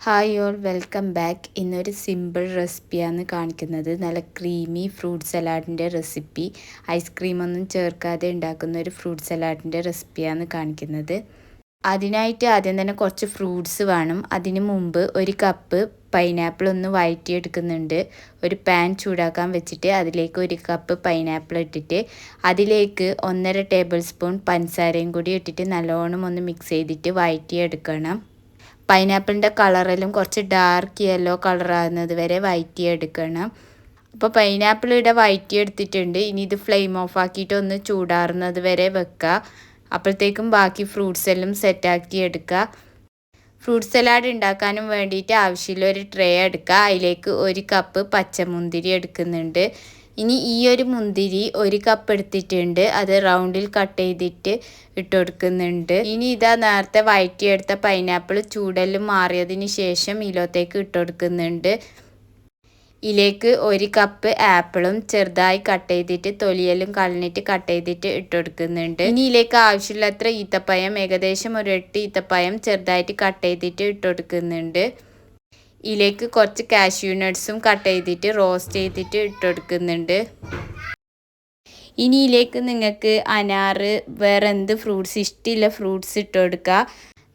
Hi all welcome back. ഇന്നൊരു simple റെസിപ്പിയാണ് കാണിക്കുന്നത്. നല്ല ക്രീമി ഫ്രൂട്ട് സലാഡിൻ്റെ റെസിപ്പി. ഐസ്ക്രീമൊന്നും ചേർക്കാതെ ഉണ്ടാക്കുന്ന ഒരു ഫ്രൂട്ട് സലാഡിൻ്റെ റെസിപ്പിയാണ് കാണിക്കുന്നത്. അതിനായിട്ട് ആദ്യം തന്നെ കുറച്ച് ഫ്രൂട്ട്സ് വേണം. അതിന് മുമ്പ് ഒരു കപ്പ് പൈനാപ്പിൾ ഒന്ന് വഴറ്റിയെടുക്കുന്നുണ്ട്. ഒരു പാൻ ചൂടാക്കാൻ വെച്ചിട്ട് അതിലേക്ക് ഒരു കപ്പ് പൈനാപ്പിൾ ഇട്ടിട്ട് അതിലേക്ക് 1.5 ടേബിൾ സ്പൂൺ പഞ്ചസാരയും കൂടി ഇട്ടിട്ട് നല്ലോണം ഒന്ന് മിക്സ് ചെയ്തിട്ട് വഴറ്റിയെടുക്കണം. പൈനാപ്പിളിൻ്റെ കളറെല്ലാം കുറച്ച് ഡാർക്ക് യെല്ലോ കളറാകുന്നത് വരെ വഴറ്റിയെടുക്കണം. അപ്പോൾ പൈനാപ്പിൾ ഇവിടെ വഴറ്റിയെടുത്തിട്ടുണ്ട്. ഇനി ഇത് ഫ്ലെയിം ഓഫ് ആക്കിയിട്ട് ഒന്ന് ചൂടാറുന്നത് വരെ വെക്കുക. അപ്പോഴത്തേക്കും ബാക്കി ഫ്രൂട്ട്സ് എല്ലാം സെറ്റാക്കി എടുക്കുക. ഫ്രൂട്ട് സലാഡ് ഉണ്ടാക്കാനും വേണ്ടിയിട്ട് ആവശ്യമുള്ള ഒരു ട്രേ എടുക്കുക. അതിലേക്ക് ഒരു കപ്പ് പച്ചമുന്തിരി എടുക്കുന്നുണ്ട്. ഇനി ഈ ഒരു മുന്തിരി ഒരു കപ്പ് എടുത്തിട്ടുണ്ട്. അത് റൗണ്ടിൽ കട്ട് ചെയ്തിട്ട് ഇട്ട് കൊടുക്കുന്നുണ്ട്. ഇനി ഇതാ നേരത്തെ വഴറ്റിയെടുത്ത പൈനാപ്പിൾ ചൂടെല്ലാം മാറിയതിന് ശേഷം ഇതിലേക്ക് ഇട്ട് കൊടുക്കുന്നുണ്ട്. ഇതിലേക്ക് ഒരു കപ്പ് ആപ്പിളും ചെറുതായി കട്ട് ചെയ്തിട്ട് തൊലിയെല്ലാം കളഞ്ഞിട്ട് കട്ട് ചെയ്തിട്ട് ഇട്ട് കൊടുക്കുന്നുണ്ട്. ഇനി ഇതിലേക്ക് ആവശ്യമുള്ളത്ര ഈത്തപ്പഴം, ഏകദേശം ഒരു 8 ഈത്തപ്പഴം ചെറുതായിട്ട് കട്ട് ചെയ്തിട്ട് ഇട്ട് കൊടുക്കുന്നുണ്ട്. ഇതിലേക്ക് കുറച്ച് കാഷ്യൂ നട്ട്സും കട്ട് ചെയ്തിട്ട് റോസ്റ്റ് ചെയ്തിട്ട് ഇട്ട് കൊടുക്കുന്നുണ്ട്. ഇനി ഇതിലേക്ക് നിങ്ങൾക്ക് അനാറ്, വേറെ എന്ത് ഫ്രൂട്ട്സ് ഇഷ്ടമുള്ള ഫ്രൂട്ട്സ് ഇട്ട് കൊടുക്കുക.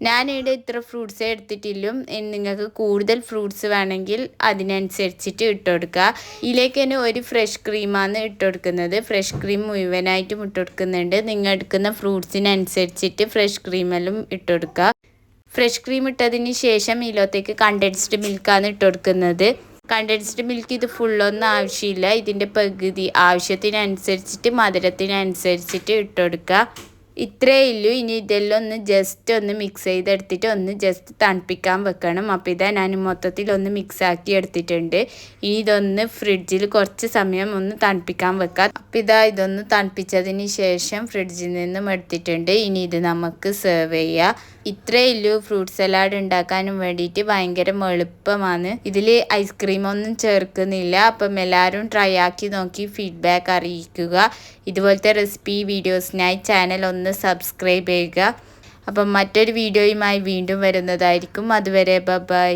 ഞാനിവിടെ ഇത്ര ഫ്രൂട്ട്സേ എടുത്തിട്ടില്ല. നിങ്ങൾക്ക് കൂടുതൽ ഫ്രൂട്ട്സ് വേണമെങ്കിൽ അതിനനുസരിച്ചിട്ട് ഇട്ട് കൊടുക്കുക. ഇതിലേക്ക് തന്നെ ഒരു ഫ്രഷ് ക്രീമാണ് ഇട്ട് കൊടുക്കുന്നത്. ഫ്രഷ് ക്രീം മുഴുവനായിട്ടും ഇട്ട് കൊടുക്കുന്നുണ്ട്. നിങ്ങൾ എടുക്കുന്ന ഫ്രൂട്ട്സിനനുസരിച്ചിട്ട് ഫ്രഷ് ക്രീമെല്ലാം ഇട്ട് കൊടുക്കുക. ഫ്രഷ് ക്രീം ഇട്ടതിന് ശേഷം ഇതിലേക്ക് കണ്ടൻസ്ഡ് മിൽക്കാണ് ഇട്ട് കൊടുക്കുന്നത്. കണ്ടൻസ്ഡ് മിൽക്ക് ഇത് ഫുള്ളൊന്നും ആവശ്യമില്ല. ഇതിൻ്റെ പകുതി ആവശ്യത്തിനനുസരിച്ചിട്ട് മധുരത്തിനനുസരിച്ചിട്ട് ഇട്ട് കൊടുക്കുക. ഇത്രയേ ഉള്ളൂ. ഇനി ഇതെല്ലാം ഒന്ന് ജസ്റ്റ് ഒന്ന് മിക്സ് ചെയ്തെടുത്തിട്ട് ഒന്ന് ജസ്റ്റ് തണുപ്പിക്കാൻ വെക്കണം. അപ്പോൾ ഇതാ ഞാൻ മൊത്തത്തിൽ ഒന്ന് മിക്സ് ആക്കി എടുത്തിട്ടുണ്ട്. ഇനി ഇതൊന്ന് ഫ്രിഡ്ജിൽ കുറച്ച് സമയം ഒന്ന് തണുപ്പിക്കാൻ വെക്കാം. അപ്പോൾ ഇതാ ഇതൊന്ന് തണുപ്പിച്ചതിന് ശേഷം ഫ്രിഡ്ജിൽ നിന്നും എടുത്തിട്ടുണ്ട്. ഇനി ഇത് നമുക്ക് സെർവ് ചെയ്യാം. ഇത്രയേ ഉള്ളൂ. ഫ്രൂട്ട് സലാഡ് ഉണ്ടാക്കാനും വേണ്ടിയിട്ട് ഭയങ്കര എളുപ്പമാണ്. ഇതിൽ ഐസ്ക്രീമൊന്നും ചേർക്കുന്നില്ല. അപ്പം എല്ലാവരും ട്രൈ ആക്കി നോക്കി ഫീഡ്ബാക്ക് അറിയിക്കുക. ഇതുപോലത്തെ റെസിപ്പി വീഡിയോസിനായി ചാനൽ ഒന്ന് സബ്സ്ക്രൈബ് ചെയ്യുക. അപ്പം മറ്റൊരു വീഡിയോയുമായി വീണ്ടും വരുന്നതായിരിക്കും. അതുവരെ ബൈ.